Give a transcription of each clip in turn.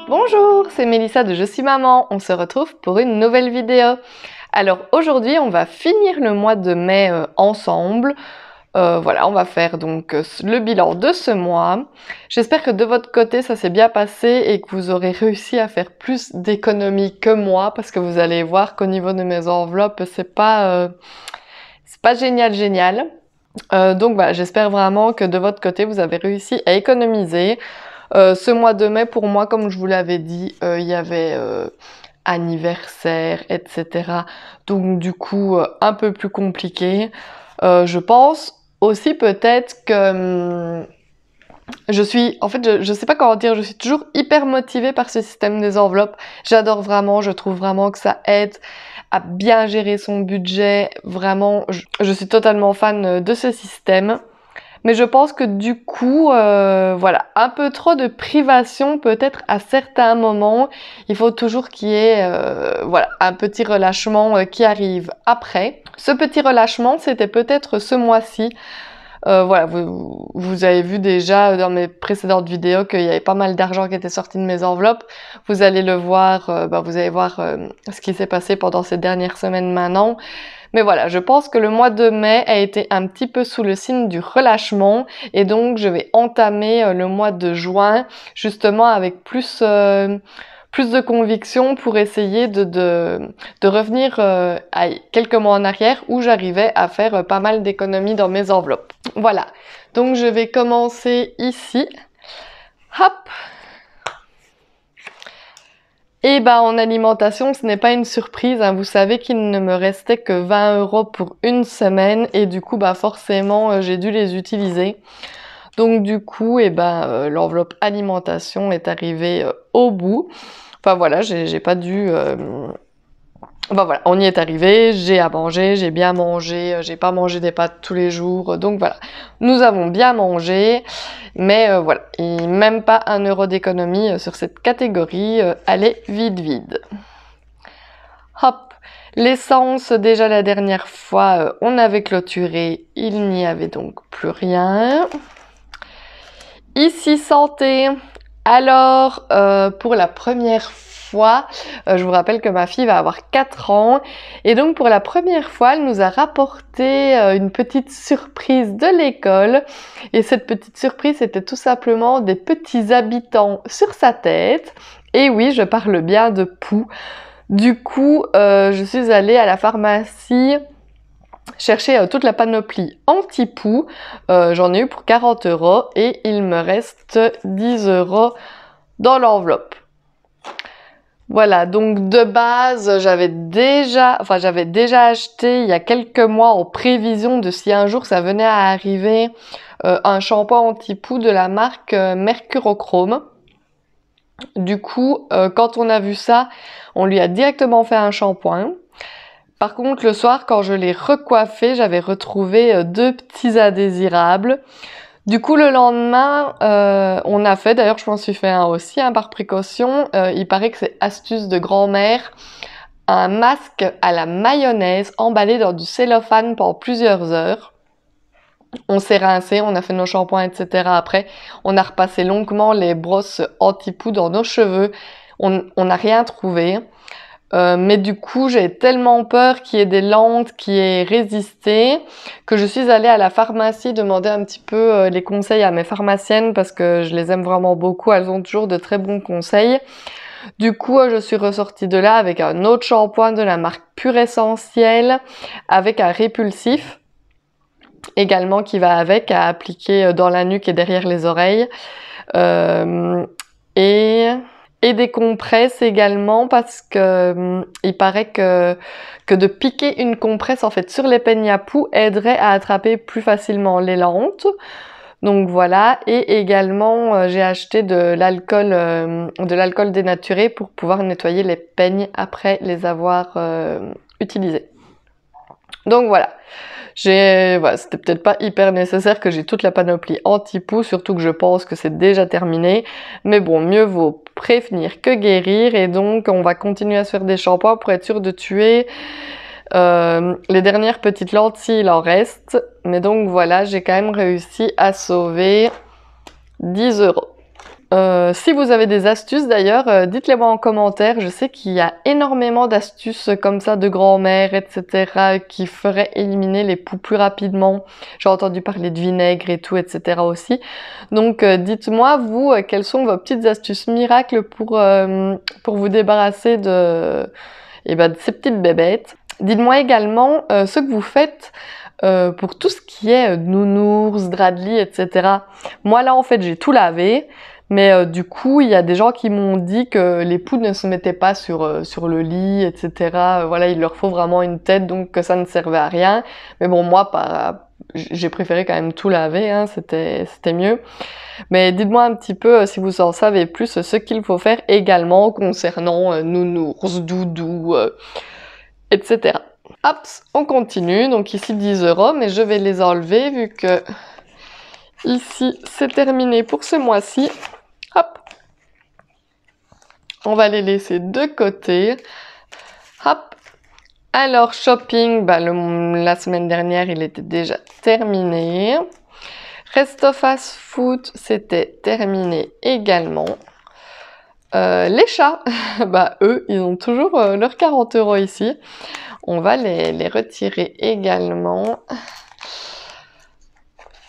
Bonjour, c'est Mélissa de Je suis maman, on se retrouve pour une nouvelle vidéo. Alors aujourd'hui on va finir le mois de mai ensemble. Voilà, on va faire donc le bilan de ce mois. J'espère que de votre côté ça s'est bien passé et que vous aurez réussi à faire plus d'économies que moi, parce que vous allez voir qu'au niveau de mes enveloppes c'est pas génial. Donc voilà, j'espère vraiment que de votre côté vous avez réussi à économiser. Ce mois de mai, pour moi, comme je vous l'avais dit, il y avait anniversaire, etc. Donc du coup, un peu plus compliqué. Je pense aussi peut-être que je sais pas comment dire, je suis toujours hyper motivée par ce système des enveloppes. J'adore vraiment, je trouve vraiment que ça aide à bien gérer son budget. Vraiment, je suis totalement fan de ce système. Mais je pense que du coup, voilà, un peu trop de privation peut-être à certains moments. Il faut toujours qu'il y ait voilà, un petit relâchement qui arrive après. Ce petit relâchement, c'était peut-être ce mois-ci. Voilà, vous avez vu déjà dans mes précédentes vidéos qu'il y avait pas mal d'argent qui était sorti de mes enveloppes. Vous allez le voir, vous allez voir ce qui s'est passé pendant ces dernières semaines maintenant. Mais voilà, je pense que le mois de mai a été un petit peu sous le signe du relâchement et donc je vais entamer le mois de juin justement avec plus de conviction pour essayer de revenir à quelques mois en arrière où j'arrivais à faire pas mal d'économies dans mes enveloppes. Voilà, donc je vais commencer ici. Hop! Et bah en alimentation, ce n'est pas une surprise, hein. Vous savez qu'il ne me restait que 20 € pour une semaine et du coup bah forcément j'ai dû les utiliser. Donc du coup l'enveloppe alimentation est arrivée au bout. Enfin voilà, j'ai pas dû... Enfin voilà, on y est arrivé, j'ai à manger, j'ai bien mangé, j'ai pas mangé des pâtes tous les jours, donc voilà. Nous avons bien mangé, mais voilà, et même pas 1 € d'économie sur cette catégorie, elle est vide. Hop, l'essence, déjà la dernière fois, on avait clôturé, il n'y avait donc plus rien. Ici, santé. Alors, pour la première fois, je vous rappelle que ma fille va avoir 4 ans et donc pour la première fois, elle nous a rapporté une petite surprise de l'école et cette petite surprise, c'était tout simplement des petits habitants sur sa tête. Et oui, je parle bien de poux. Du coup, je suis allée à la pharmacie chercher toute la panoplie anti-poux. J'en ai eu pour 40 € et il me reste 10 € dans l'enveloppe. Voilà, donc de base, j'avais déjà acheté il y a quelques mois en prévision de si un jour ça venait à arriver un shampoing anti-poux de la marque Mercurochrome. Du coup, quand on a vu ça, on lui a directement fait un shampoing. Par contre, le soir, quand je l'ai recoiffé, j'avais retrouvé 2 petits indésirables. Du coup, le lendemain, on a fait, d'ailleurs je m'en suis fait un aussi, hein, par précaution, il paraît que c'est astuce de grand-mère, un masque à la mayonnaise emballé dans du cellophane pendant plusieurs heures. On s'est rincé, on a fait nos shampoings, etc. Après, on a repassé longuement les brosses anti-poux dans nos cheveux. On n'a rien trouvé. Mais du coup, j'ai tellement peur qu'il y ait des lentes qui aient résisté que je suis allée à la pharmacie demander un petit peu les conseils à mes pharmaciennes parce que je les aime vraiment beaucoup. Elles ont toujours de très bons conseils. Du coup, je suis ressortie de là avec un autre shampoing de la marque Pure Essentiel avec un répulsif également qui va avec, à appliquer dans la nuque et derrière les oreilles. Et des compresses également parce que il paraît que de piquer une compresse en fait sur les peignes à poux aiderait à attraper plus facilement les lentes. Donc voilà, et également j'ai acheté de l'alcool dénaturé pour pouvoir nettoyer les peignes après les avoir utilisés. Donc voilà. Voilà, c'était peut-être pas hyper nécessaire que j'ai toute la panoplie anti-poux, surtout que je pense que c'est déjà terminé. Mais bon, mieux vaut prévenir que guérir. Et donc, on va continuer à se faire des shampoings pour être sûr de tuer les dernières petites lentes s'il en reste. Mais donc voilà, j'ai quand même réussi à sauver 10 €. Si vous avez des astuces d'ailleurs, dites-les moi en commentaire. Je sais qu'il y a énormément d'astuces comme ça de grand-mère, etc. qui feraient éliminer les poux plus rapidement. J'ai entendu parler de vinaigre et tout, etc. aussi. Donc dites-moi, vous, quelles sont vos petites astuces miracles pour vous débarrasser de ces petites bébêtes. Dites-moi également ce que vous faites pour tout ce qui est nounours, drap de lit, etc. Moi là en fait j'ai tout lavé, mais du coup il y a des gens qui m'ont dit que les poux ne se mettaient pas sur le lit, etc. Voilà, il leur faut vraiment une tête, donc que ça ne servait à rien. Mais bon, moi j'ai préféré quand même tout laver, hein, c'était mieux. Mais dites-moi un petit peu si vous en savez plus ce qu'il faut faire également concernant nounours, doudou, etc. Hop, on continue. Donc ici 10 €, mais je vais les enlever vu que ici c'est terminé pour ce mois-ci. Hop, on va les laisser de côté. Hop. Alors shopping, la semaine dernière il était déjà terminé. Resto fast food, c'était terminé également. Les chats, eux, ils ont toujours leurs 40 € ici. On va les retirer également.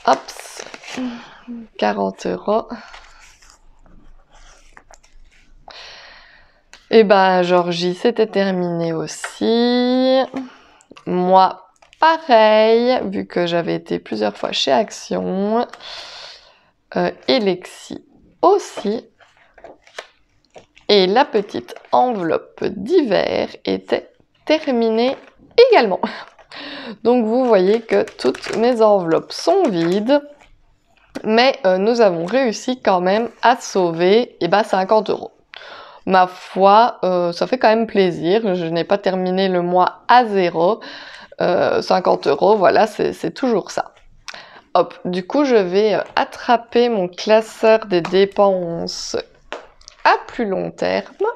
Hop, 40 €. Et Georgie, c'était terminé aussi. Moi, pareil, vu que j'avais été plusieurs fois chez Action. Et Lexi aussi. Et la petite enveloppe d'hiver était terminée également. Donc vous voyez que toutes mes enveloppes sont vides. Mais nous avons réussi quand même à sauver 50 €. Ma foi, ça fait quand même plaisir. Je n'ai pas terminé le mois à 0. 50 €, voilà, c'est toujours ça. Hop, du coup, je vais attraper mon classeur des dépenses à plus long terme.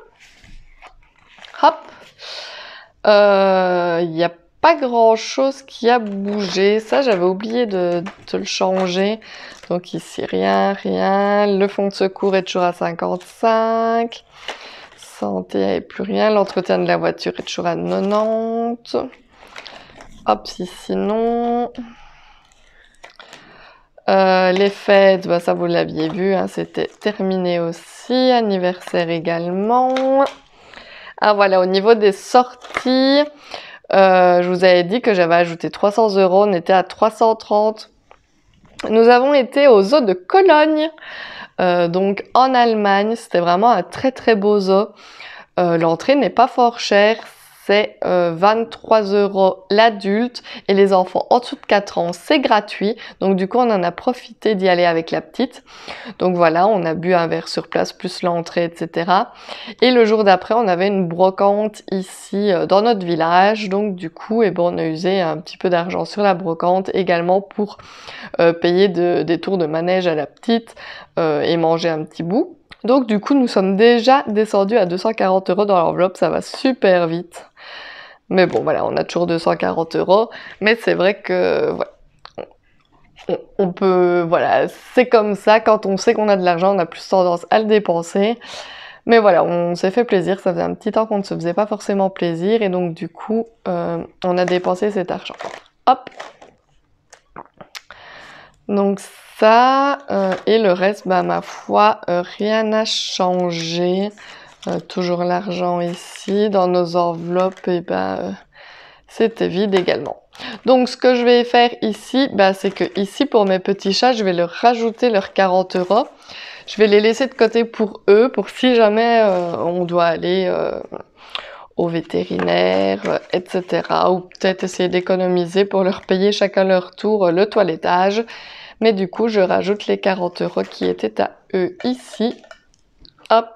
Hop. Il n'y a pas grand chose qui a bougé. Ça, j'avais oublié de le changer. Donc ici, rien. Le fonds de secours est toujours à 55. Santé, il n'y avait plus rien. L'entretien de la voiture est toujours à 90. Hop, sinon... les fêtes, ça vous l'aviez vu, hein, c'était terminé aussi. Anniversaire également. Ah voilà, au niveau des sorties, je vous avais dit que j'avais ajouté 300 €, on était à 330. Nous avons été au zoo de Cologne, donc en Allemagne. C'était vraiment un très très beau zoo. L'entrée n'est pas fort chère, c'est 23 € l'adulte, et les enfants en dessous de 4 ans, c'est gratuit. Donc du coup, on en a profité d'y aller avec la petite. Donc voilà, on a bu un verre sur place, plus l'entrée, etc. Et le jour d'après, on avait une brocante ici dans notre village. Donc du coup, on a usé un petit peu d'argent sur la brocante également pour payer des tours de manège à la petite et manger un petit bout. Donc du coup, nous sommes déjà descendus à 240 € dans l'enveloppe, ça va super vite. Mais bon, voilà, on a toujours 240 €, mais c'est vrai que voilà, on peut, voilà, c'est comme ça, quand on sait qu'on a de l'argent, on a plus tendance à le dépenser. Mais voilà, on s'est fait plaisir, ça faisait un petit temps qu'on ne se faisait pas forcément plaisir, et donc du coup, on a dépensé cet argent. Hop. Donc ça, et le reste, ma foi, rien n'a changé. Toujours l'argent ici, dans nos enveloppes, c'était vide également. Donc ce que je vais faire ici, c'est que ici, pour mes petits chats, je vais leur rajouter leurs 40 €. Je vais les laisser de côté pour eux, pour si jamais on doit aller au vétérinaire, etc. Ou peut-être essayer d'économiser pour leur payer chacun leur tour le toilettage. Mais du coup, je rajoute les 40 € qui étaient à eux ici. Hop.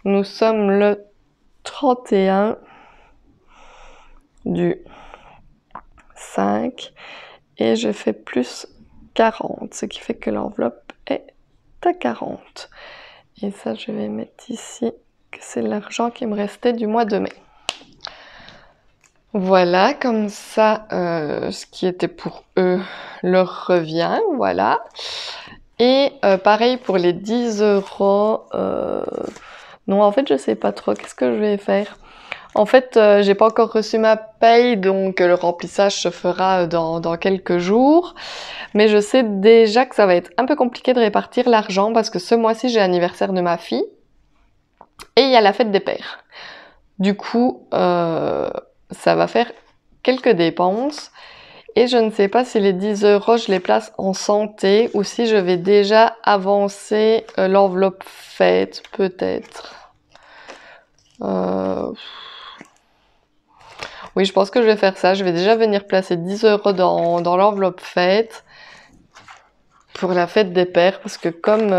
Nous sommes le 31 du 5 et je fais plus 40, ce qui fait que l'enveloppe est à 40. Et ça, je vais mettre ici que c'est l'argent qui me restait du mois de mai. Voilà, comme ça, ce qui était pour eux leur revient, voilà. Et pareil pour les 10 euros. Non, en fait, je sais pas trop. Qu'est-ce que je vais faire? En fait, j'ai pas encore reçu ma paye, donc le remplissage se fera dans quelques jours. Mais je sais déjà que ça va être un peu compliqué de répartir l'argent parce que ce mois-ci, j'ai l'anniversaire de ma fille et il y a la fête des pères. Du coup, ça va faire quelques dépenses. Et je ne sais pas si les 10 euros, je les place en santé ou si je vais déjà avancer l'enveloppe fête, peut-être. Oui, je pense que je vais faire ça. Je vais déjà venir placer 10 euros dans l'enveloppe fête pour la fête des pères parce que comme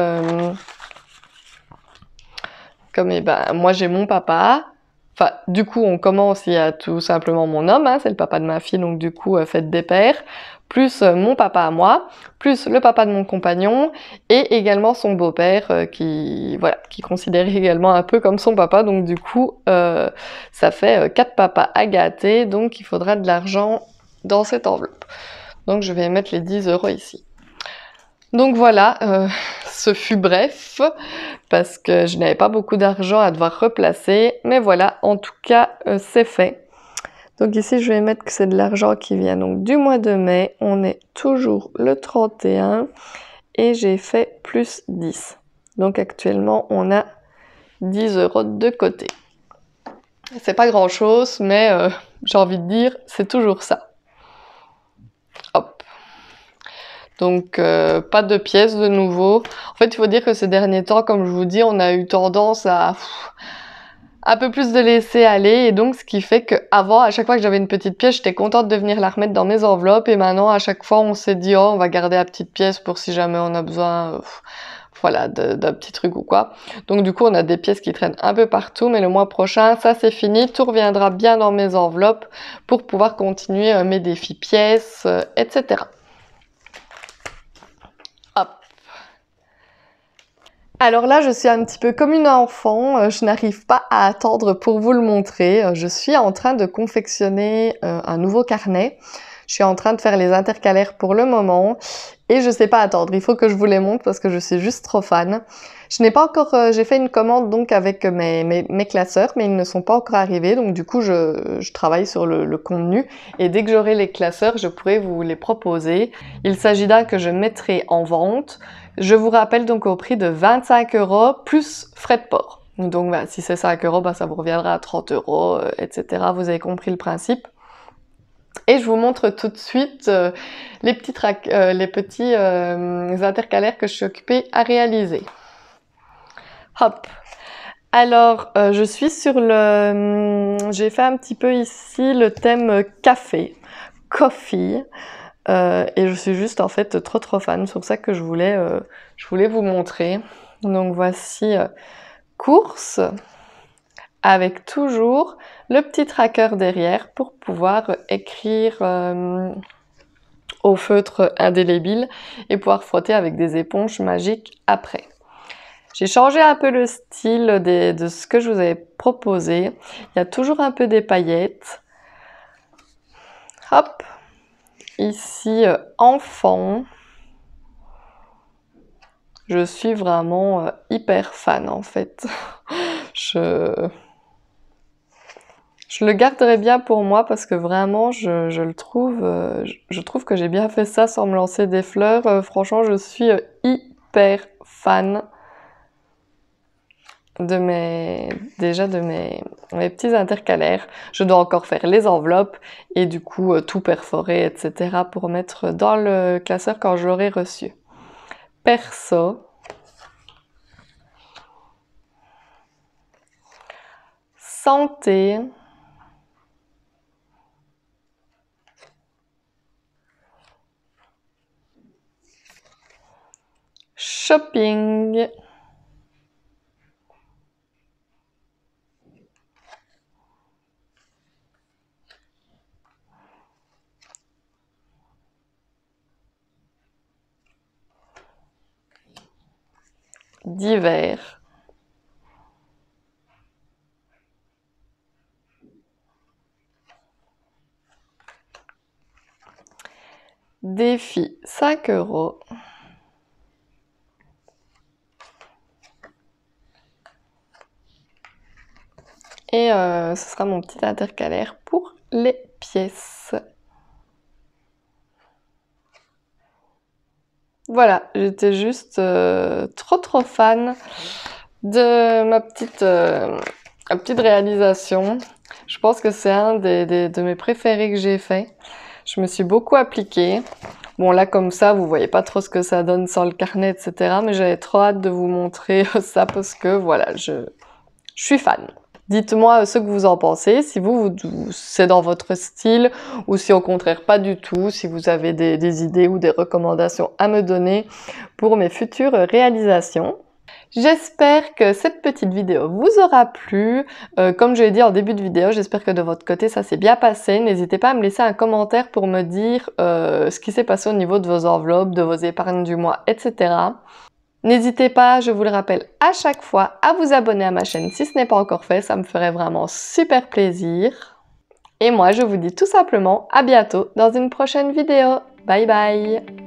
moi j'ai mon papa. Enfin, du coup, on commence, il y a tout simplement mon homme, hein, c'est le papa de ma fille, donc du coup, fête des pères, plus mon papa à moi, plus le papa de mon compagnon, et également son beau-père, qui considère également un peu comme son papa, donc du coup, ça fait 4 papas à gâter, donc il faudra de l'argent dans cette enveloppe. Donc je vais mettre les 10 euros ici. Donc voilà, ce fut bref, parce que je n'avais pas beaucoup d'argent à devoir replacer, mais voilà, en tout cas, c'est fait. Donc ici, je vais mettre que c'est de l'argent qui vient donc du mois de mai, on est toujours le 31, et j'ai fait plus 10. Donc actuellement, on a 10 euros de côté. C'est pas grand chose, mais j'ai envie de dire, c'est toujours ça. Hop. Donc pas de pièces de nouveau. En fait, il faut dire que ces derniers temps, comme je vous dis, on a eu tendance à un peu plus de laisser aller, et donc ce qui fait que avant, à chaque fois que j'avais une petite pièce, j'étais contente de venir la remettre dans mes enveloppes, et maintenant à chaque fois on s'est dit oh on va garder la petite pièce pour si jamais on a besoin voilà d'un petit truc ou quoi. Donc du coup on a des pièces qui traînent un peu partout, mais le mois prochain ça c'est fini, tout reviendra bien dans mes enveloppes pour pouvoir continuer mes défis pièces, etc. Hop. Alors là, je suis un petit peu comme une enfant, je n'arrive pas à attendre pour vous le montrer. Je suis en train de confectionner un nouveau carnet. Je suis en train de faire les intercalaires pour le moment et je sais pas attendre. Il faut que je vous les montre parce que je suis juste trop fan. Je n'ai pas encore, j'ai fait une commande donc avec mes classeurs, mais ils ne sont pas encore arrivés. Donc du coup, je travaille sur le contenu et dès que j'aurai les classeurs, je pourrai vous les proposer. Il s'agit d'un que je mettrai en vente. Je vous rappelle donc au prix de 25 euros plus frais de port. Donc bah, si c'est 5 euros, bah, ça vous reviendra à 30 euros, etc. Vous avez compris le principe. Et je vous montre tout de suite les petits intercalaires que je suis occupée à réaliser. Hop. Alors, je suis sur j'ai fait un petit peu ici le thème café, coffee. Et je suis juste en fait trop fan, c'est pour ça que je voulais vous montrer. Donc voici course avec toujours le petit tracker derrière pour pouvoir écrire au feutre indélébile et pouvoir frotter avec des éponges magiques après. J'ai changé un peu le style de ce que je vous avais proposé. Il y a toujours un peu des paillettes. Hop! Ici, enfant. Je suis vraiment hyper fan en fait. Je le garderai bien pour moi parce que vraiment je le trouve, je trouve que j'ai bien fait ça sans me lancer des fleurs. Franchement, je suis hyper fan de mes petits intercalaires. Je dois encore faire les enveloppes et du coup tout perforer, etc. pour mettre dans le classeur quand je l'aurai reçu. Perso. Santé. Shopping. Divers. Défi 5 euros. Et ce sera mon petit intercalaire pour les pièces. Voilà, j'étais juste trop fan de ma petite réalisation. Je pense que c'est un de mes préférés que j'ai fait. Je me suis beaucoup appliquée. Bon là comme ça, vous voyez pas trop ce que ça donne sans le carnet, etc. Mais j'avais trop hâte de vous montrer ça parce que voilà, je suis fan. Dites-moi ce que vous en pensez, si c'est dans votre style ou si au contraire pas du tout, si vous avez des idées ou des recommandations à me donner pour mes futures réalisations. J'espère que cette petite vidéo vous aura plu. Comme je l'ai dit en début de vidéo, j'espère que de votre côté ça s'est bien passé. N'hésitez pas à me laisser un commentaire pour me dire ce qui s'est passé au niveau de vos enveloppes, de vos épargnes du mois, etc. N'hésitez pas, je vous le rappelle à chaque fois, à vous abonner à ma chaîne si ce n'est pas encore fait, ça me ferait vraiment super plaisir. Et moi, je vous dis tout simplement à bientôt dans une prochaine vidéo. Bye bye!